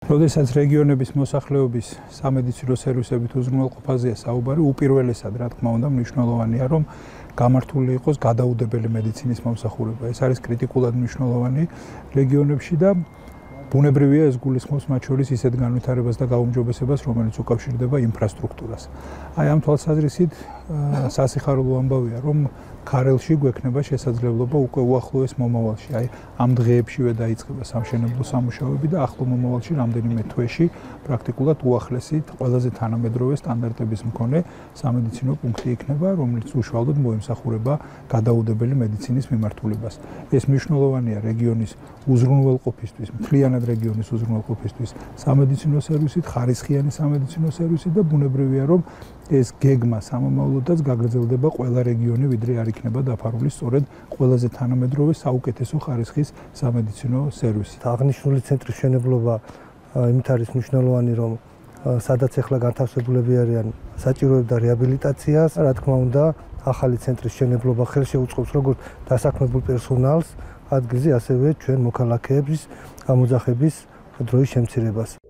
როდესაც რეგიონების მოსახლეობის სამედიცინო სერვისებით უზრუნველყოფაზეა საუბარი, უპირველესად, რა თქმა უნდა, მნიშვნელოვანია, რომ გამართული იყოს გადაუდებელი მედიცინის მომსახურება. ეს არის კრიტიკულად მნიშვნელოვანი რეგიონებში და ბუნებრივია ეს გულისხმობს მათ შორის ისეთ განვითარებას და გაუმჯობესებას, რომელიც უკავშირდება ინფრასტრუქტურას. აი ამ თვალსაზრისით სასიხარულო ამბავია, რომ ქარელში გვექნება შესაძლებლობა უკვე უახლოეს მომავალში, აი ამ დღეებშივე დაიწყება სამშენებლო სამუშაოები და ახლო მომავალში რამდენიმე თვეში პრაქტიკულად უახლესით ყველაზე თანამედროვე სტანდარტების მქონე სამედიცინო პუნქტი იქნება, რომელიც უშუალოდ მოემსახურება გადაუდებელი მედიცინის მიმართულებას. ეს მნიშვნელოვანია რეგიონის უზრუნველყოფისთვის, მთლიანად რეგიონის უზრუნველყოფისთვის სამედიცინო სერვისით, ხარისხიანი სამედიცინო სერვისით და ბუნებრივია, რომ ეს გეგმა სამომავლოდაც გაგრძელდება ყველა რეგიონი, ვიდრე არ იქნება დაფარული სწორედ ყველაზე თანამედროვე საუკეთესო ხარისხის სამედიცინო სერვისით. აღნიშნული ცენტრის მშენებლობა იმით არის მნიშვნელოვანი, რომ სადაც ახლა განთავსებულები არიან, საჭიროებდა რეაბილიტაციას. რა თქმა უნდა, ახალი ცენტრის მშენებლობა ხელშეუწყობს როგორც დასაქმებულ პერსონალს ადგილზე, ასევე ჩვენ მოქალაქეების გამოძახების დროის შემცირებას.